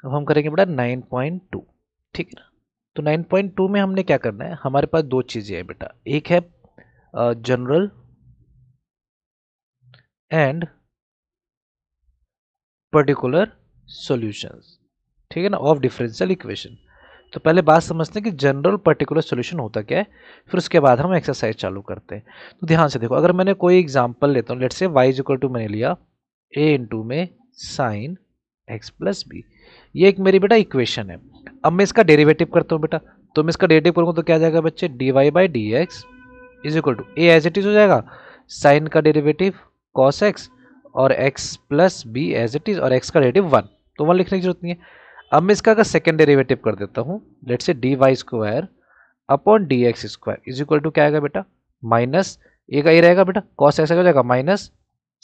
अब हम करेंगे बेटा 9.2, ठीक है ना। तो 9.2 में हमने क्या करना है, हमारे पास दो चीजें हैं बेटा, एक है जनरल एंड पर्टिकुलर सॉल्यूशंस, ठीक है ना, ऑफ डिफरेंशियल इक्वेशन। तो पहले बात समझते हैं कि जनरल पर्टिकुलर सॉल्यूशन होता क्या है, फिर उसके बाद हम एक्सरसाइज चालू करते हैं। तो ध्यान से देखो, अगर मैंने कोई एग्जांपल लेता हूँ, let's say y equal to मैंने लिया a इंटू में साइन x प्लस बी, ये एक मेरी बेटा इक्वेशन है। अब मैं इसका डेरिवेटिव करता हूँ बेटा, तो मैं इसका डेरिवेटिव करूँगा तो क्या आ जाएगा बच्चे, d y by d x is equal to a as it is हो जाएगा, साइन का डेरिवेटिव कॉस एक्स, और x plus b as it is, और x का डेरिवेटिव 1, तो 1 लिखने की जरूरत नहीं है। अब मैं इसका अगर सेकेंड डेरिवेटिव कर देता हूँ, let say d y square upon d x square is equal to क्या आएगा बेटा, माइनस ए का ये रहेगा बेटा, कॉस ऐसा हो जाएगा माइनस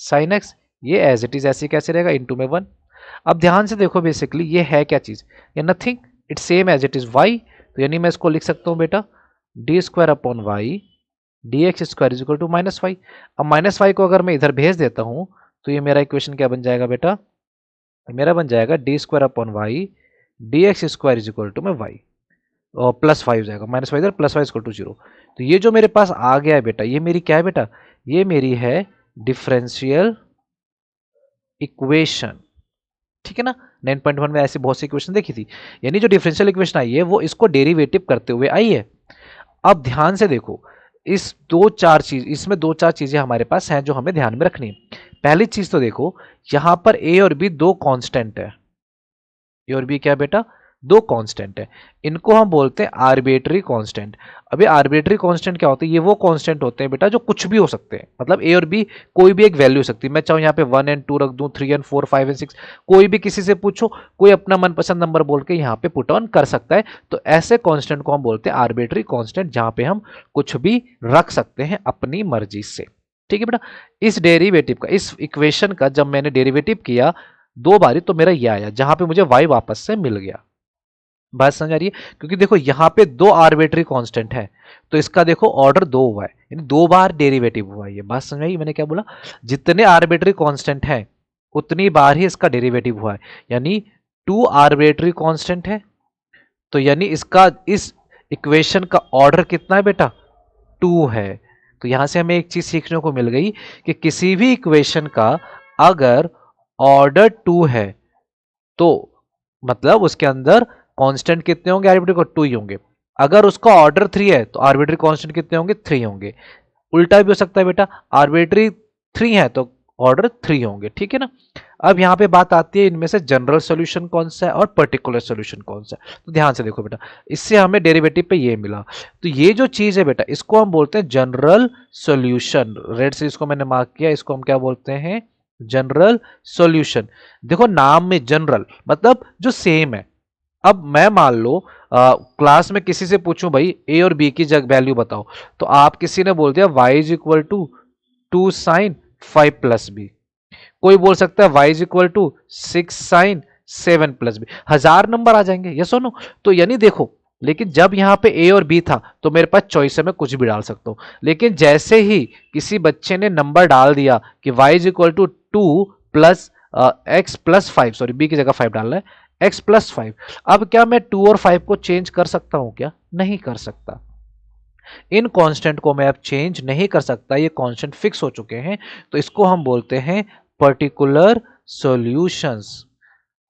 साइन एक्स, ये एज इट इज ऐसे कैसे रहेगा, इनटू में 1। अब ध्यान से देखो, बेसिकली ये है क्या चीज, ये nothing, it's same as it is y, तो यानी मैं इसको लिख सकता हूँ बेटा d square upon y d x square is equal to minus y. अब माइनस वाई को अगर मैं इधर भेज देता हूँ, तो ये मेरा इक्वेशन क्या बन जाएगा बेटा, मेरा बन जाएगा d square upon y d x square is equal to में वाई, और प्लस 5 जाएगा, माइनस वाई इधर, प्लस वाई इक्वल टू 0। तो ये जो मेरे पास आ गया है बेटा, ये मेरी क्या है बेटा, ये मेरी है डिफरेंशियल इक्वेशन, ठीक है ना। 9.1 में ऐसी बहुत सी इक्वेशन देखी थी, यानी जो डिफरेंशियल इक्वेशन आई है वो इसको डेरिवेटिव करते हुए आई है। अब ध्यान से देखो, इस दो चार चीज, इसमें दो चार चीजें हमारे पास हैं जो हमें ध्यान में रखनी है। पहली चीज तो देखो, यहां पर ए और बी दो कांस्टेंट है, ए और बी क्या बेटा, दो कांस्टेंट है, इनको हम बोलते हैं आर्बिट्री कांस्टेंट। अभी आर्बिट्री कांस्टेंट क्या होते हैं, ये वो कांस्टेंट होते हैं बेटा जो कुछ भी हो सकते हैं, मतलब ए और बी कोई भी एक वैल्यू हो सकती है, मैं चाहूं यहाँ पे 1 एंड 2 रख दूं, 3 एंड 4 5 एंड 6, कोई भी किसी से पूछो, कोई अपना मनपसंद नंबर बोल के यहाँ पे पुट ऑन कर सकता है। तो ऐसे कांस्टेंट को हम बोलते हैं आर्बिट्री कांस्टेंट, जहां पे हम कुछ भी रख सकते हैं अपनी मर्जी से, ठीक है बेटा। इस डेरिवेटिव का, इस इक्वेशन का जब मैंने डेरिवेटिव किया दो बारी, तो मेरा ये आया जहां पे मुझे y वापस से मिल गया। बात समझ आ रही है, क्योंकि देखो यहां पे दो आर्बिट्री कांस्टेंट है, तो इसका देखो ऑर्डर दो हुआ है, यानी दो बार डेरिवेटिव हुआ है। ये बात समझ आई मैंने क्या बोला, जितने आर्बिट्री कांस्टेंट है उतनी बार ही इसका डेरिवेटिव हुआ है, यानी टू आर्बिट्री कांस्टेंट है, तो यानी इसका, इस इक्वेशन का ऑर्डर कितना है बेटा, टू है। तो यहां से हमें एक चीज सीखने को मिल गई कि किसी भी इक्वेशन का अगर ऑर्डर टू है, तो मतलब उसके अंदर कांस्टेंट कितने होंगे, आर्बिट्री को टू ही होंगे। अगर उसका ऑर्डर थ्री है तो आर्बिट्री कांस्टेंट कितने होंगे, थ्री होंगे। उल्टा भी हो सकता है बेटा, आर्बिट्री थ्री है तो ऑर्डर थ्री होंगे, ठीक है ना। अब यहां पे बात आती है इनमें से जनरल सॉल्यूशन कौन सा है और पर्टिकुलर सॉल्यूशन कौन सा है। तो ध्यान से देखो बेटा, इससे हमें डेरिवेटिव पे ये मिला, तो ये जो चीज है बेटा इसको हम बोलते हैं जनरल सॉल्यूशन। रेड से इसको मैंने मार्क किया, इसको हम क्या बोलते हैं, जनरल सॉल्यूशन। देखो नाम में जनरल मतलब जो सेम है। अब मैं मान लो क्लास में किसी से पूछूं भाई ए और बी की जगह वैल्यू बताओ, तो आप किसी ने बोल दिया y is equal to 2 sine 5 plus b, कोई बोल सकता है y is equal to 6 sine 7 plus b, हजार नंबर आ जाएंगे, ये सुनो। तो यानी देखो, लेकिन जब यहां पे ए और बी था तो मेरे पास चॉइस है, मैं कुछ भी डाल सकता हूं। लेकिन जैसे ही किसी बच्चे ने नंबर डाल दिया कि y is equal to 2 plus x plus 5, sorry b की जगह 5 डालना है, x प्लस 5, अब क्या मैं 2 और 5 को चेंज कर सकता हूं क्या, नहीं कर सकता। इन कांस्टेंट को मैं अब चेंज नहीं कर सकता, ये कांस्टेंट फिक्स हो चुके हैं, तो इसको हम बोलते हैं पर्टिकुलर सॉल्यूशंस।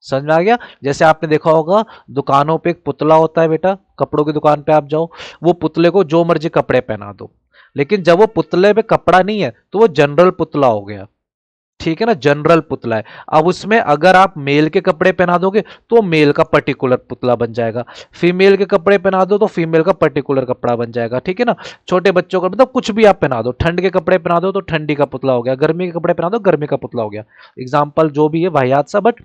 समझ में आ गया। जैसे आपने देखा होगा दुकानों पे एक पुतला होता है बेटा, कपड़ों की दुकान पे आप जाओ, वो पुतले को जो मर्जी कपड़े पहना दो, लेकिन जब वो पुतले पे कपड़ा नहीं है तो वो जनरल पुतला हो गया, ठीक है ना, जनरल पुतला है। अब उसमें अगर आप मेल के कपड़े पहना दोगे तो मेल का पर्टिकुलर पुतला बन जाएगा, फीमेल के कपड़े पहना दो तो फीमेल का पर्टिकुलर कपड़ा बन जाएगा, ठीक है ना। छोटे बच्चों का मतलब कुछ भी आप पहना दो, ठंड के कपड़े पहना दो तो ठंडी का पुतला हो गया, गर्मी के कपड़े पहना दो गर्मी का पुतला हो गया। एग्जाम्पल जो भी है वाहियात सा, बट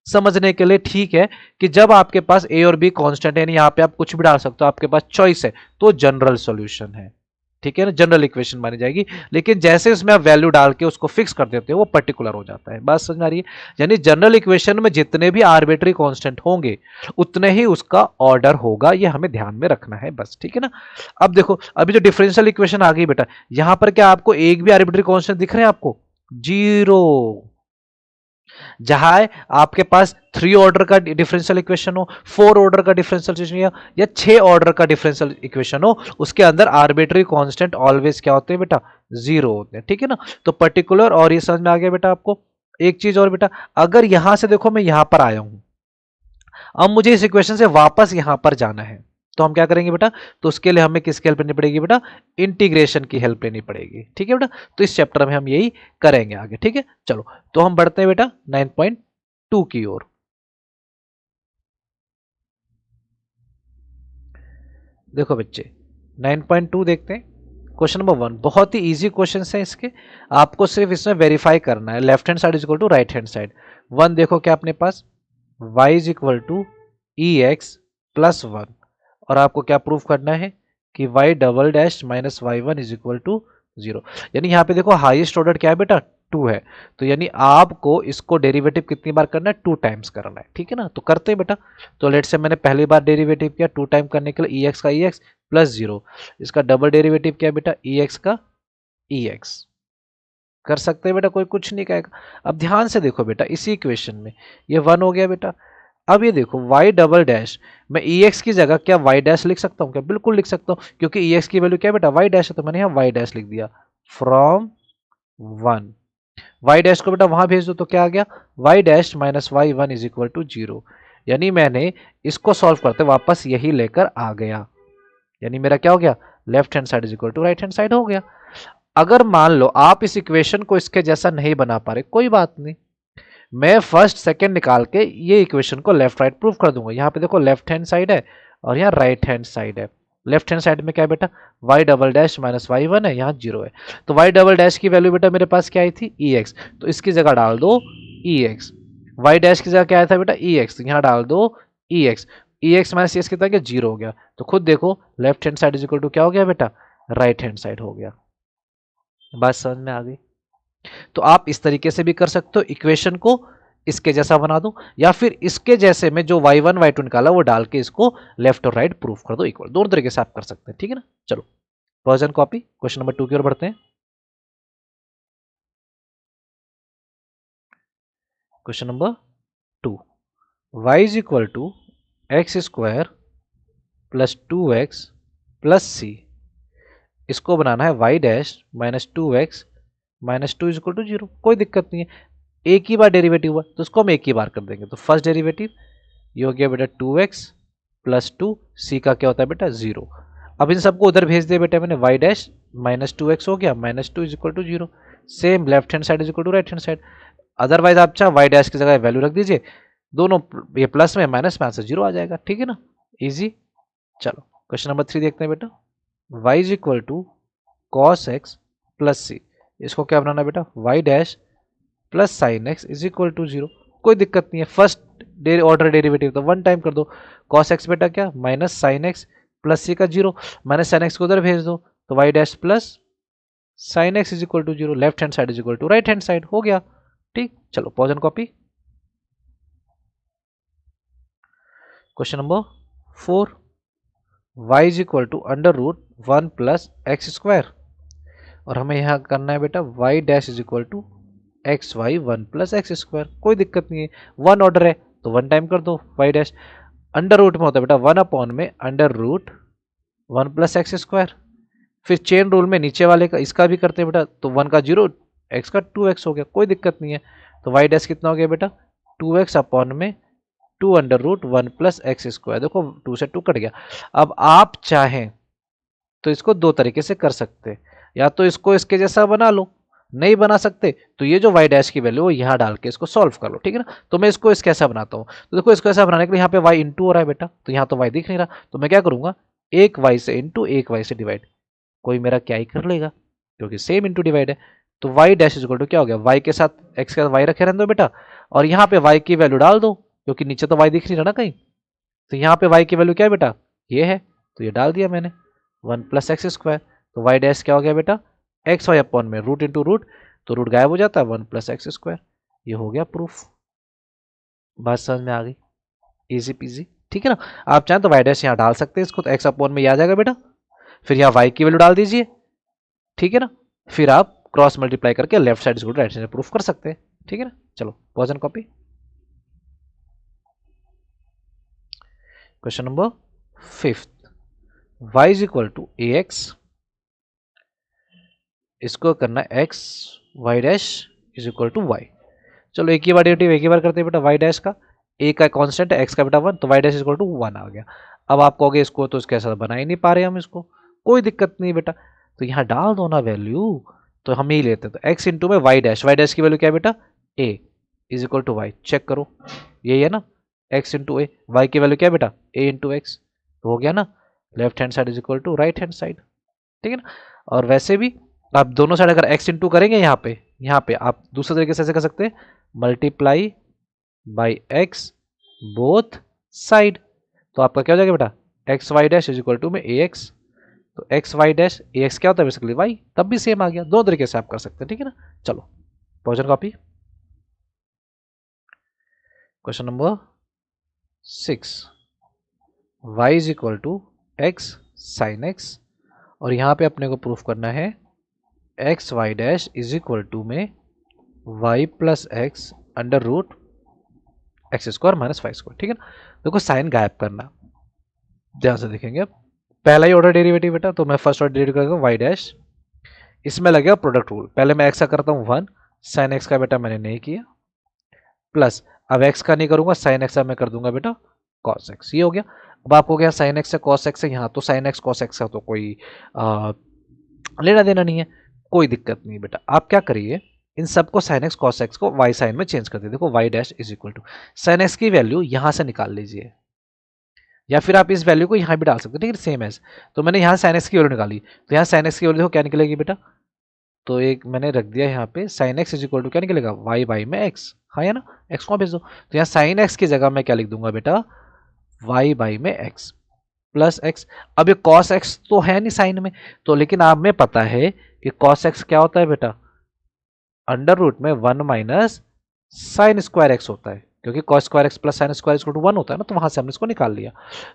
समझने के लिए ठीक है कि जब आपके पास ए और बी कांस्टेंट है, यहाँ पे आप कुछ भी डाल सकते हो, आपके पास चॉइस है, तो जनरल सॉल्यूशन है, ठीक है ना, जनरल इक्वेशन मानी जाएगी। लेकिन जैसे उसमें आप वैल्यू डाल के उसको फिक्स कर देते हो वो पर्टिकुलर हो जाता है। बात समझ आ रही है, यानी जनरल इक्वेशन में जितने भी आर्बिट्री कांस्टेंट होंगे उतने ही उसका ऑर्डर होगा, ये हमें ध्यान में रखना है बस, ठीक है ना। अब देखो, अभी जो डिफरेंशियल इक्वेशन आ गई बेटा, यहां पर क्या आपको एक भी आर्बिट्री कांस्टेंट दिख रहे हैं आपको, जीरो, जहां आपके पास 3 ऑर्डर का डिफरेंशियल इक्वेशन हो, 4 ऑर्डर का डिफरेंशियल इक्वेशन या 6 ऑर्डर का डिफरेंशियल इक्वेशन हो, उसके अंदर आर्बिट्री कांस्टेंट ऑलवेज क्या होते हैं बेटा, जीरो होते हैं, ठीक है ना। तो पर्टिकुलर, और ये समझ में आ गया बेटा आपको। एक चीज और बेटा, अगर यहां से देखो मैं यहां पर आया हूं, अब मुझे इस इक्वेशन से वापस यहां पर जाना है, तो हम क्या करेंगे बेटा, तो उसके लिए हमें किसकी हेल्प लेनी पड़ेगी बेटा, इंटीग्रेशन की हेल्प लेनी पड़ेगी, ठीक है बेटा। तो इस चैप्टर में हम यही करेंगे आगे, ठीक है। चलो तो हम बढ़ते हैं बेटा 9.2 की ओर। देखो बच्चे 9.2 देखते हैं। क्वेश्चन नंबर 1 बहुत ही इजी क्वेश्चन है इसके, आपको सिर्फ इसमें वेरीफाई करना है, left hand side is equal to right hand side. 1 देखो क्या अपने पास, y is equal to e x plus 1, और आपको क्या प्रूफ करना है कि y double dash minus y one is equal to 0। यानी यहाँ पे देखो हाईएस्ट ऑर्डर क्या है बेटा, 2 है, तो यानी आपको इसको डेरिवेटिव कितनी बार करना है, 2 टाइम्स करना है, ठीक है ना। तो करते हैं बेटा। तो लेट से मैंने पहली बार डेरिवेटिव किया 2 टाइम करने के लिए, ई एक्स का ई एक्स प्लस 0, इसका डबल डेरिवेटिव क्या है बेटा, ई एक्स का ई एक्स। कर सकते हैं बेटा, कोई कुछ नहीं कहेगा। अब ध्यान से देखो बेटा, इसी इक्वेशन में ये 1 हो गया बेटा। अब ये देखो y डबल डैश, मैं ई एक्स की जगह क्या y डैश लिख सकता हूँ क्या, बिल्कुल लिख सकता हूँ, क्योंकि ई एक्स की वैल्यू क्या है बेटा, y डैश है, तो मैंने यहाँ y डैश लिख दिया। फ्रॉम 1 y डैश को बेटा वहां भेज दो, तो क्या आ गया, y dash minus y one is equal to 0। यानी मैंने इसको सॉल्व करते वापस यही लेकर आ गया, यानी मेरा क्या हो गया, left hand side is equal to right hand side हो गया। अगर मान लो आप इस इक्वेशन को इसके जैसा नहीं बना पा रहे, कोई बात नहीं, मैं फर्स्ट सेकंड निकाल के ये इक्वेशन को लेफ्ट राइट प्रूव कर दूंगा। यहाँ पे देखो लेफ्ट हैंड साइड है और यहाँ राइट हैंड साइड है। लेफ्ट हैंड साइड में क्या है बेटा, y double dash minus y one है, यहाँ 0 है, तो y डबल डैश की वैल्यू बेटा मेरे पास क्या आई थी, ई एक्स, तो इसकी जगह डाल दो ई एक्स। वाई डैश की जगह क्या आया था बेटा, ई एक्स, तो यहाँ डाल दो e x. E x minus x कितना, 0 हो गया, तो खुद देखो left hand side is equal to क्या हो गया बेटा, राइट हैंड साइड हो गया। बात समझ में आ गई। तो आप इस तरीके से भी कर सकते हो, इक्वेशन को इसके जैसा बना दो, या फिर इसके जैसे में जो y1 y2 निकाला वो डाल के इसको लेफ्ट और राइट प्रूफ कर दो इक्वल। दोनों तरीके से आप कर सकते हैं, ठीक है ना। चलो वर्जन कॉपी क्वेश्चन नंबर 2 की ओर बढ़ते हैं। Question number 2, y is equal to x square plus 2x plus c, इसको बनाना है y dash minus 2x minus 2 is equal to 0। कोई दिक्कत नहीं है, एक ही बार डेरिवेटिव हुआ तो उसको हम एक ही बार कर देंगे। तो फर्स्ट डेरिवेटिव ये हो गया बेटा 2x प्लस 2, सी का क्या होता है बेटा 0। अब इन सबको उधर भेज दिया बेटा मैंने, y डैश माइनस 2x हो गया minus 2 is equal to 0। Same left hand side is equal to right hand side. Otherwise आप चाहे y डैश की जगह वैल्यू रख दीजिए, दोनों ये प्लस में माइनस में आंसर 0 आ जाएगा, ठीक है ना, इजी। चलो क्वेश्चन नंबर 3 देखते हैं बेटा, y is equal to cos x plus c, इसको क्या बनाना बेटा, y dash plus sine x is equal to 0। कोई दिक्कत नहीं है, फर्स्ट ऑर्डर डेरिवेटिव तो 1 टाइम कर दो, कॉस एक्स बेटा क्या माइनस साइन एक्स प्लस सी का 0, माइनस साइन एक्स को उधर भेज दो, तो y dash plus sine x is equal to 0, left hand side is equal to right hand side हो गया, ठीक। चलो pause and copy. Question number 4, y is equal to under root 1 plus x square, और हमें यहाँ करना है बेटा y dash is equal to x y 1 plus x square. कोई दिक्कत नहीं है, 1 ऑर्डर है तो 1 टाइम कर दो वाई डैश। अंडर रूट में होता है बेटा 1 अपॉन में under root 1 plus x square. फिर चेन रूल में नीचे वाले का इसका भी करते हैं बेटा, तो 1 का 0, एक्स का 2x हो गया, कोई दिक्कत नहीं है। तो वाई डैश कितना हो गया बेटा 2x अपॉन में 2 under root 1 plus x square. देखो 2 से 2 कट गया। अब आप चाहें तो इसको दो तरीके से कर सकते हैं, या तो इसको इसके जैसा बना लो, नहीं बना सकते तो ये जो y डैश की वैल्यू है यहाँ डाल के इसको सॉल्व कर लो, ठीक है ना। तो मैं इसको इसके ऐसा बनाता हूँ, तो देखो इसको ऐसा बनाने के लिए यहाँ पे y इंटू हो रहा है बेटा, तो यहाँ तो y दिख नहीं रहा, तो मैं क्या करूंगा, एक y से इंटू एक y से डिवाइड, कोई मेरा क्या ही कर लेगा क्योंकि सेम इंटू डिवाइड है। तो y डैश इक्वल टू क्या हो गया, y के साथ x के साथ y रखे रहने दो बेटा, और यहाँ पे y की वैल्यू डाल दो क्योंकि नीचे तो y दिख नहीं रहा ना कहीं, तो यहाँ पे y की वैल्यू क्या है बेटा, ये है, तो ये डाल दिया मैंने 1 प्लस एक्स स्क्वायर। तो वाई डैश क्या हो गया बेटा, एक्स वाई अपॉन में रूट इंटू रूट, तो रूट गायब हो जाता है 1 प्लस एक्स स्क्वायर। ये हो गया प्रूफ। बात समझ में आ गई, इजी पीजी, ठीक है ना। आप चाहें तो वाई डैश यहाँ डाल सकते हैं इसको, तो एक्स अपॉन में ये आ जाएगा बेटा, फिर यहाँ वाई की वैल्यू डाल दीजिए, ठीक है ना। फिर आप क्रॉस मल्टीप्लाई करके left side is right side proof कर सकते हैं, ठीक है ना। चलो pause and copy. Question number 5, y is equal to a x, इसको करना x y dash is equal to y। चलो एक ही बार डेरिवेटिव एक ही बार करते हैं बेटा, y डैश का a का कांस्टेंट है, x का बेटा 1, तो y dash is equal to 1 आ गया। अब आप कहोगे इसको तो इसके साथ बना ही नहीं पा रहे हम इसको, कोई दिक्कत नहीं बेटा, तो यहाँ डाल दो ना वैल्यू, तो हम ही लेते हैं। तो x इंटू में y डैश की वैल्यू क्या है बेटा, a is equal to y, check करो यही है ना, x इंटू ए, वाई की वैल्यू क्या है बेटा a इंटू एक्स, तो हो गया ना, left hand side is equal to right hand side, ठीक है ना। और वैसे भी आप दोनों साइड अगर x इंटू करेंगे यहाँ पे आप दूसरे तरीके से ऐसे कर सकते हैं, multiply by x both side, तो आपका क्या हो जाएगा बेटा, x y dash is equal to में ए एक्स, तो x y dash a x क्या होता है बेसिकली वाई, तब भी सेम आ गया, दो तरीके से आप कर सकते हैं, ठीक है ना। चलो portion copy. Question number 6, y is equal to x sine x, और यहाँ पे अपने को प्रूफ करना है x y dash is equal to में y plus x under root x square minus y square, ठीक है ना। देखो साइन गायब करना, ध्यान से देखेंगे, अब पहला ही ऑर्डर डेरिवेटिव बेटा, तो मैं फर्स्ट ऑर्डर डेरिवेटिव करता हूँ वाई डैश, इसमें लगेगा प्रोडक्ट रूल, पहले मैं एक्स का करता हूँ 1, साइन एक्स का बेटा मैंने नहीं किया, प्लस अब एक्स का नहीं करूंगा, साइन एक्स का मैं कर दूंगा बेटा कॉस एक्स, ये हो गया। अब आपको क्या साइन एक्स से कॉस एक्स है, यहाँ तो साइन एक्स कॉस एक्स का तो कोई लेना देना नहीं है, कोई दिक्कत नहीं बेटा, आप क्या करिए इन सबको साइन एक्स कॉस एक्स को वाई साइन में चेंज कर दे, देखो y dash is equal to sine x की वैल्यू यहां से निकाल लीजिए, या फिर आप इस वैल्यू को यहां भी डाल सकते हैं, ठीक है, सेम एज, तो मैंने यहाँ साइन एक्स की वैल्यू निकाली, तो यहाँ साइन एक्स की वैल्यू देखो क्या निकलेगी बेटा, तो एक मैंने रख दिया यहाँ पे sine x is equal to क्या निकलेगा वाई बाई में एक्स, हाँ या ना, एक्स को भेज दो, तो यहाँ साइन एक्स की जगह मैं क्या लिख दूंगा बेटा वाई बाई में एक्स प्लस एक्स। अब ये कॉस एक्स तो है नहीं साइन में, तो लेकिन आप में पता है कि कॉस एक्स क्या होता है बेटा, अंडर रूट में 1 माइनस साइन स्क्वायर एक्स होता है, क्योंकि cos square x plus sine square equal to 1 होता है ना, तो वहां से हमने इसको निकाल लिया,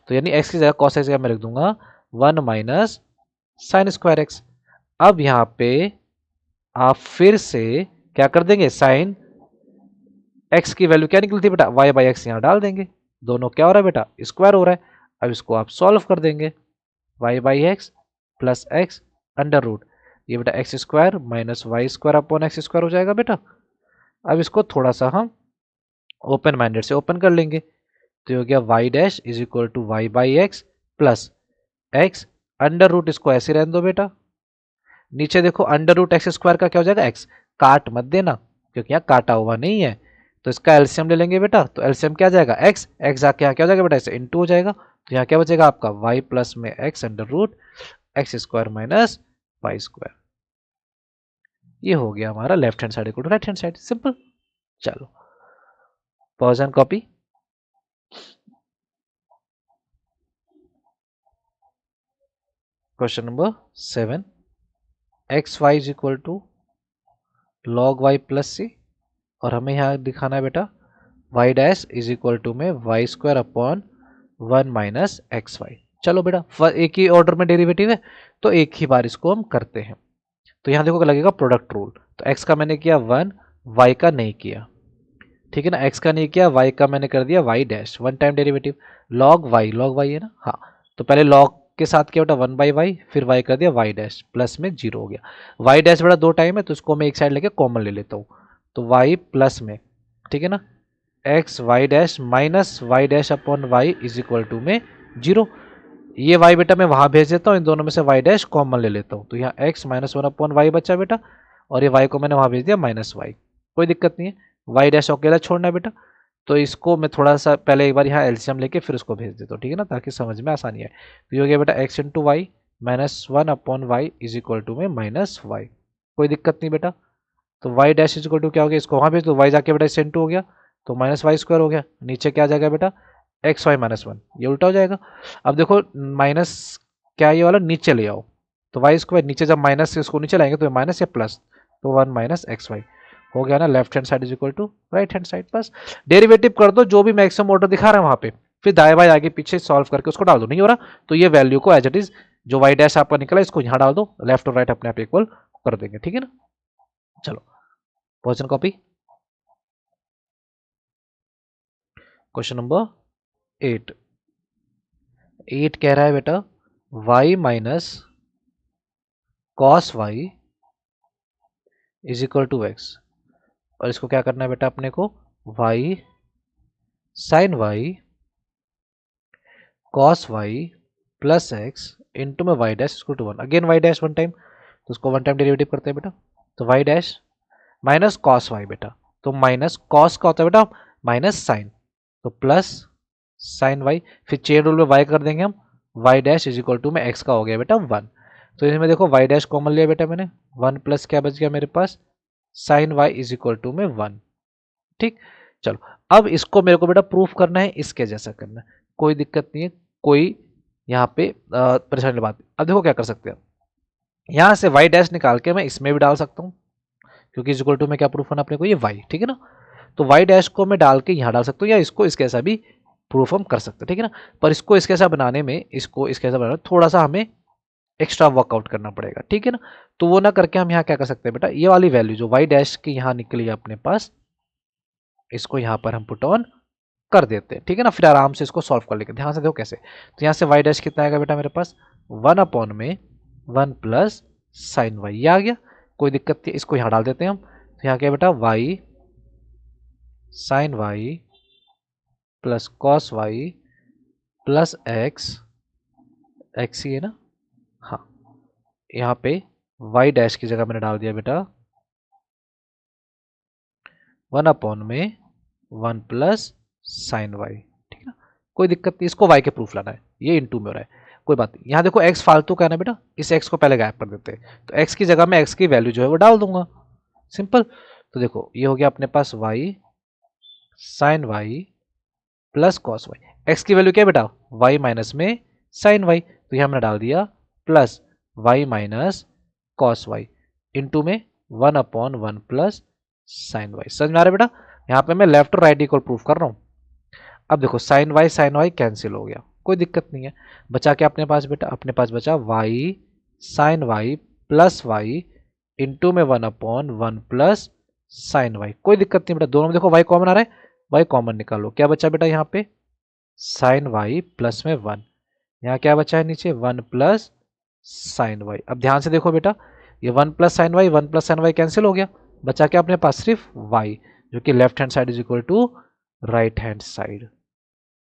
तो यानी एक्स की जगह कॉस एक्स की जगह मैं लिख दूंगा 1 माइनस साइन स्क्वायर एक्स। अब यहाँ पे आप फिर से क्या कर देंगे, साइन एक्स की वैल्यू क्या निकली थी बेटा वाई बाई एक्स, यहाँ डाल देंगे, दोनों क्या हो रहा है बेटा स्क्वायर हो रहा है, अब इसको आप सॉल्व कर देंगे, y by x plus x under root, ये बेटा x square minus y square upon x square हो जाएगा बेटा। अब इसको थोड़ा सा हम ओपन माइंडेड से ओपन कर लेंगे, तो हो गया y dash is equal to y by x plus x under root, इसको ऐसे रहने दो बेटा, नीचे देखो अंडर रूट एक्स स्क्वायर का क्या हो जाएगा एक्स, काट मत देना क्योंकि यहाँ काटा हुआ नहीं है, तो इसका एलसीएम ले लेंगे बेटा, तो एलसीएम क्या जाएगा एक्स, एक्स आके यहाँ क्या हो जाएगा बेटा इसे इनटू हो जाएगा, तो यहाँ क्या बचेगा आपका वाई प्लस में x under root x square minus y square, ये हो गया हमारा left hand side equal to right hand side, simple. चलो pause and copy. Question number 7, x y is equal to log y plus c, और हमें यहाँ दिखाना है बेटा y dash is equal to में y square upon 1 minus x y. चलो बेटा एक ही ऑर्डर में डेरिवेटिव है, तो एक ही बार इसको हम करते हैं, तो यहाँ देखो लगेगा प्रोडक्ट रूल, तो एक्स का मैंने किया 1, वाई का नहीं किया, ठीक है ना, एक्स का नहीं किया, वाई का मैंने कर दिया y dash, one time derivative, log y है ना, हाँ, तो पहले लॉग के साथ क्या बेटा 1 बाई वाई, फिर वाई कर दिया वाई डैश प्लस में 0 हो गया, वाई डैश बेटा 2 टाइम है, तो इसको मैं एक साइड लेके कॉमन ले लेता हूँ, तो वाई प्लस में, ठीक है ना, x y dash minus y dash upon y is equal to में 0, ये वाई बेटा मैं वहां भेज देता हूँ, इन दोनों में से वाई डैश कॉमन ले लेता हूँ, तो यहाँ एक्स माइनस 1 अपॉन वाई बचा बेटा, और ये वाई को मैंने वहां भेज दिया माइनस वाई, कोई दिक्कत नहीं है, वाई डैश अकेला छोड़ना है बेटा, तो इसको मैं थोड़ा सा पहले एक बार यहाँ एलसीएम लेके फिर उसको भेज देता हूँ, ठीक है ना, ताकि समझ में आसानी आए, तो ये हो गया बेटा x into y minus 1 upon y is equal to में माइनस वाई, कोई दिक्कत नहीं बेटा, तो y dash is equal to क्या हो गया, इसको वहां भेज दो, वाई जाके बेटा इससे इंटू हो गया, तो माइनस वाई स्क्वायर हो गया, नीचे क्या आ जाएगा बेटा एक्स वाई माइनस 1, ये उल्टा हो जाएगा। अब देखो माइनस क्या ये वाला नीचे ले आओ, तो वाई स्क्वायर नीचे जब माइनस से इसको नीचे लाएंगे तो माइनस या प्लस, तो 1 माइनस एक्स वाई हो गया ना, left hand side is equal to right hand side, बस डेरिवेटिव कर दो जो भी मैक्सिमम ऑर्डर दिखा रहा है वहां पे, फिर दाएं बाएं आगे पीछे सॉल्व करके उसको डाल दो, नहीं हो रहा तो ये वैल्यू को एज इट इज जो वाई डैश आपका निकला इसको यहाँ डाल दो, लेफ्ट और राइट अपने आप इक्वल कर देंगे, ठीक है ना। चलो क्वेश्चन कॉपी। Question number 8। 8 कह रहा है बेटा y minus cos y is equal to x, और इसको क्या करना है बेटा अपने को, y sine y cos y plus x into में y dash equal to one. Again y dash one time, तो उसको वन टाइम डेरिवेटिव करते हैं बेटा, तो y dash minus cos y बेटा, तो माइनस कॉस का होता है बेटा माइनस साइन, तो प्लस साइन वाई, फिर चेन रूल में वाई कर देंगे हम, y dash is equal to में एक्स का हो गया बेटा वन। तो इसमें देखो वाई डैश कॉमन लिया बेटा मैंने, वन प्लस क्या बच गया मेरे पास, sine y is equal to में वन। ठीक, चलो अब इसको मेरे को बेटा प्रूफ करना है, इसके जैसा करना है, कोई दिक्कत नहीं है, कोई यहाँ पे परेशानी वाली बात। अब देखो क्या कर सकते हैं, यहाँ से वाई डैश निकाल के मैं इसमें भी डाल सकता हूँ, क्योंकि इज इक्वल टू में क्या प्रूफ करना अपने को, ये वाई, ठीक है ना। तो वाई डैश को मैं डाल के यहाँ डाल सकता हूँ, या इसको इसके ऐसा भी प्रूफ हम कर सकते हैं, ठीक है ना। पर इसको इसके ऐसा बनाने में, इसको इसके ऐसा बनाने में थोड़ा सा हमें एक्स्ट्रा वर्कआउट करना पड़ेगा, ठीक है ना। तो वो ना करके हम यहाँ क्या कर सकते हैं बेटा, ये वाली वैल्यू जो वाई डैश की यहाँ निकली है अपने पास, इसको यहाँ पर हम पुट ऑन कर देते हैं, ठीक है ना। फिर आराम से इसको सॉल्व कर लेंगे, ध्यान से देखो कैसे। तो यहाँ से वाई डैश कितना आएगा बेटा मेरे पास, वन अपॉन में वन प्लस साइन वाई, ये आ गया, कोई दिक्कत नहीं, इसको यहाँ डाल देते हैं हम। तो यहाँ क्या बेटा, y sine y plus cos y plus x, x ही है ना, हाँ। यहाँ पे वाई डैश की जगह मैंने डाल दिया बेटा वन अपॉन में वन प्लस साइन वाई, ठीक है ना, कोई दिक्कत नहीं, इसको वाई के प्रूफ लाना है, ये इनटू में हो रहा है, कोई बात नहीं। यहाँ देखो एक्स फालतू का है ना बेटा, इस एक्स को पहले गायब कर देते हैं, तो एक्स की जगह में एक्स की वैल्यू जो है वो डाल दूंगा, सिंपल। तो देखो ये हो गया अपने पास y sine y plus cos y, x की वैल्यू क्या है बेटा, वाई माइनस में साइन वाई, तो यहाँ मैंने डाल दिया plus y minus cos y into में one upon one plus sine y. समझ में आ रहा है बेटा, यहाँ पे मैं लेफ्ट और राइट इक्वल प्रूफ कर रहा हूँ। अब देखो साइन वाई कैंसिल हो गया, कोई दिक्कत नहीं है, बचा क्या अपने पास बेटा, अपने पास बचा y sine y plus y into में one upon one plus sine y, कोई दिक्कत नहीं बेटा, दोनों में देखो वाई कॉमन आ रहा है, वाई कॉमन निकालो, क्या बचा बेटा यहाँ पे साइन वाई प्लस में वन, यहाँ क्या बचा है नीचे वन प्लस साइन वाई। अब ध्यान से देखो बेटा, ये one plus sine y cancel हो गया, बचा क्या अपने पास सिर्फ वाई, जो कि left hand side is equal to right hand side.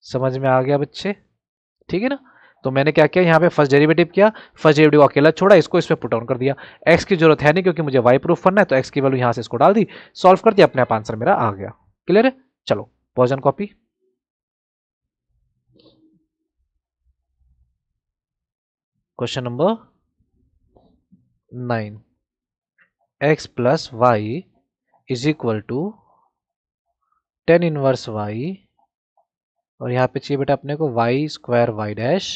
समझ में आ गया बच्चे, ठीक है ना। तो मैंने क्या किया, यहाँ पे फर्स्ट डेरिवेटिव किया, फर्स्ट डेरिवेटिव अकेला छोड़ा, इसको इस पे पुट ऑन कर दिया, एक्स की जरूरत है नहीं क्योंकि मुझे वाई प्रूफ करना है, तो एक्स की वैल्यू यहाँ से इसको डाल दी, सॉल्व कर दिया, अपने आप आंसर मेरा आ गया। क्लियर है, चलो pause and copy. Question number 9, x plus y is equal to ten inverse y, और यहाँ पे चाहिए बेटा अपने को y square y dash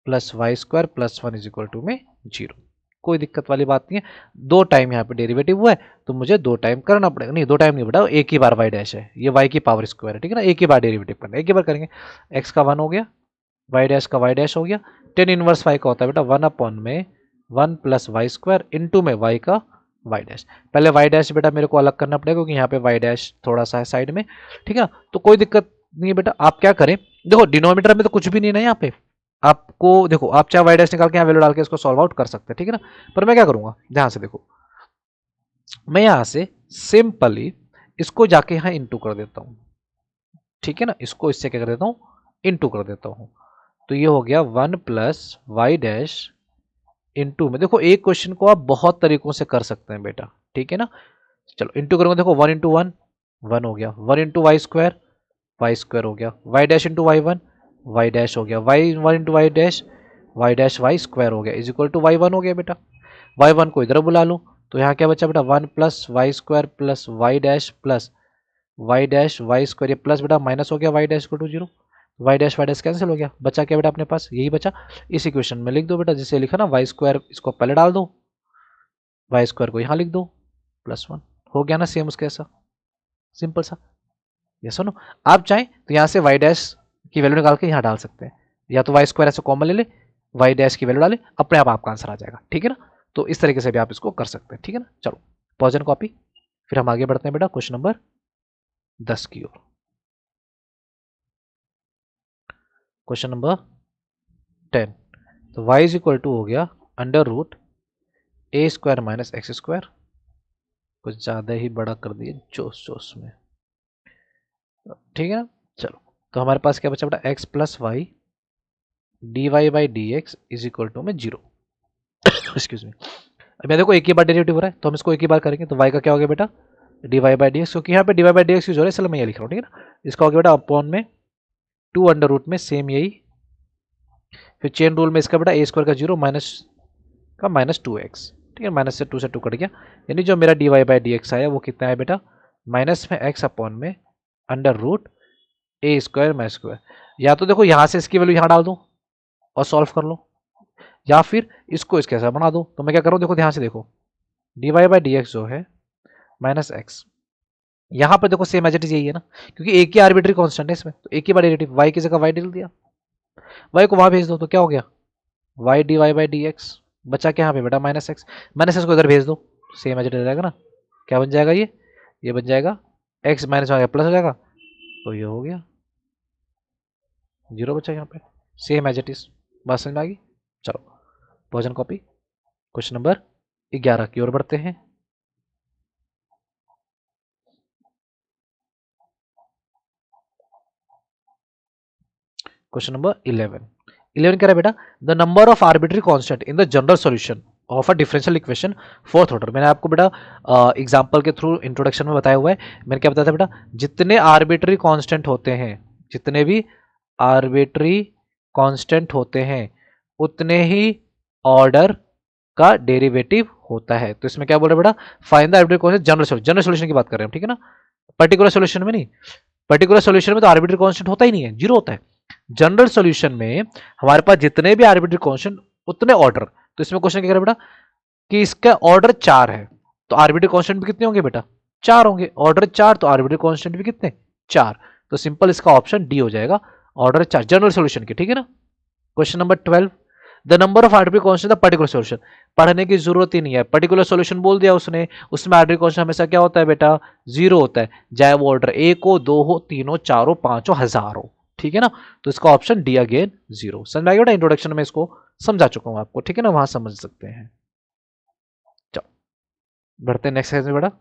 plus y square plus one is equal to में जीरो, कोई दिक्कत वाली बात नहीं है। दो टाइम यहाँ पे डेरिवेटिव हुआ है, तो मुझे दो टाइम करना पड़ेगा, नहीं दो टाइम नहीं बेटा, एक ही बार वाई डैश है, ये वाई की पावर स्क्वायर है, ठीक है ना, एक ही बार डेरिवेटिव करना है, एक ही बार करेंगे। एक्स का वन हो गया, वाई डैश का वाई डैश हो गया, टेन इनवर्स वाई का होता है बेटा वन अपॉन में one plus y square into में वाई का वाई डैश। पहले वाई डैश बेटा मेरे को अलग करना पड़ेगा, क्योंकि यहाँ पे वाई डैश थोड़ा सा है साइड में, ठीक है। तो कोई दिक्कत नहीं है बेटा, आप क्या करें, देखो डिनोमीटर में तो कुछ भी नहीं है यहाँ पे, आपको देखो आप चाहे वाई डैश निकाल के यहाँ वैल्यू डाल के इसको सॉल्व आउट कर सकते हैं, ठीक है ना। पर मैं क्या करूंगा, ध्यान से देखो, मैं यहां से सिंपली इसको जाके यहाँ इंटू कर देता हूं, ठीक है ना, इसको इससे क्या कर देता हूं, इंटू कर देता हूं। तो ये हो गया one plus y dash into में, देखो एक क्वेश्चन को आप बहुत तरीकों से कर सकते हैं बेटा, ठीक है ना। चलो इंटू करूंगा, देखो वन इंटू वन वन हो गया, वन इंटू वाई स्क्वायर हो गया, y dash into y dash हो गया, y one into y dash y square हो गया is equal to y one हो गया बेटा। वाई वन को इधर बुला लो, तो यहाँ क्या बचा बेटा one plus y square plus y dash y square, ये प्लस बेटा माइनस हो गया वाई डैश को to zero, y dash cancel हो गया, बचा क्या बेटा अपने पास, यही बचा। इस इक्वेशन में लिख दो बेटा, जिसे लिखा ना वाई स्क्वायर, इसको पहले डाल दो, वाई स्क्वायर को यहाँ लिख दो प्लस वन, हो गया ना सेम उसके ऐसा, सिंपल सा। ये सुनो, आप चाहें तो यहाँ से वाई डैश की वैल्यू निकाल के यहाँ डाल सकते हैं, या तो वाई स्क्वायर ऐसे कॉमन ले ले, वाई डैश की वैल्यू डाले, अपने आप आपका आंसर आ जाएगा, ठीक है ना। तो इस तरीके से भी आप इसको कर सकते हैं, ठीक है ना। चलो पॉज एंड कॉपी। फिर हम आगे बढ़ते हैं बेटा क्वेश्चन नंबर 10 की ओर। क्वेश्चन नंबर 10, तो y इज इक्वल टू हो गया under root a square minus x square, कुछ ज़्यादा ही बड़ा कर दिए जोश जोश में, ठीक है ना। चलो, तो हमारे पास क्या बचा बेटा, x plus y d y by d x is equal to में जीरो। Excuse me. अब मैं देखो एक ही बार डेरिवेटिव हो रहा है तो हम इसको एक ही बार करेंगे, तो y का क्या हो गया बेटा, d y by d x, क्योंकि यहाँ पे d y by d x use हो रहा है इसलिए मैं ये लिख रहा हूँ, ठीक है ना। इसका हो गया बेटा अपॉन में 2 अंडर रूट में सेम यही, फिर चेन रूल में इसका बेटा ए स्क्वायर का जीरो माइनस का माइनस 2x, ठीक है, माइनस से 2 से 2 कट गया, यानी जो मेरा d y by d x आया वो कितना है बेटा, माइनस में x अपॉन में under root a square minus square. या तो देखो यहाँ से इसकी वैल्यू यहाँ डाल दो और सॉल्व कर लो, या फिर इसको इसके ऐसा बना दो। तो मैं क्या कर रहा हूँ, देखो ध्यान से देखो, d y by d x जो है माइनस एक्स, यहाँ पर देखो सेम एज इट इज यही है ना, क्योंकि एक ही आर्बिट्री कांस्टेंट है इसमें, तो एक ही बार डेरिवेटिव y की जगह y डाल दिया, y को वहां भेज दो तो क्या हो गया, y d y by d x, बचा क्या यहाँ पे बेटा माइनस एक्स, माइनस एक्स को इधर भेज दो सेम एज इट इज रहेगा ना, क्या बन जाएगा ये बन जाएगा x माइनस हो गया प्लस हो जाएगा, तो ये हो गया जीरो बचा यहाँ पे, सेम एज इट इज। बात समझ में आ गई। चलो भोजन कॉपी, क्वेश्चन नंबर 11 की ओर बढ़ते हैं। क्वेश्चन नंबर 11 क्या है बेटा, the number of arbitrary constant in the general solution of a differential equation fourth order. मैंने आपको बेटा एग्जांपल के थ्रू इंट्रोडक्शन में बताया हुआ है, मैंने क्या बताया था बेटा, जितने आर्बिट्री कांस्टेंट होते हैं, जितने भी आर्बिट्री कांस्टेंट होते हैं उतने ही ऑर्डर का डेरिवेटिव होता है। तो इसमें क्या बोल रहे हैं बेटा, find the arbitrary constant general solution की बात कर रहे हैं, ठीक है ना, पर्टिकुलर सॉल्यूशन में नहीं। पर्टिकुलर सॉल्यूशन में तो आर्बिट्री कांस्टेंट होता ही नहीं है, जीरो होता है। जनरल सॉल्यूशन में हमारे पास जितने भी आर्बिट्री कांस्टेंट उतने ऑर्डर। तो इसमें क्वेश्चन क्या करें बेटा कि इसका ऑर्डर 4 है, तो आर्बिट्री कांस्टेंट भी कितने होंगे बेटा, 4 होंगे। ऑर्डर 4 तो आर्बिट्री कांस्टेंट भी कितने, 4। तो सिंपल इसका ऑप्शन डी हो जाएगा, ऑर्डर 4 जनरल सॉल्यूशन के, ठीक है ना। Question number 12, the number of arbitrary constant the particular solution. पढ़ने की जरूरत ही नहीं है, पर्टिकुलर सॉल्यूशन बोल दिया उसने, उसमें आर्बिट्री कांस्टेंट हमेशा क्या होता है बेटा, जीरो होता है, चाहे वो ऑर्डर 1 हो, 2 हो, 3 हो, 4 हो, 5 हो, 1000 हो, ठीक है ना। तो इसका ऑप्शन डी अगेन जीरो। समझ में आ गया बेटा, इंट्रोडक्शन में इसको समझा चुका हूं आपको, ठीक है ना, वहां समझ सकते हैं। चलो बढ़ते हैं नेक्स्ट सेक्शन में बेटा।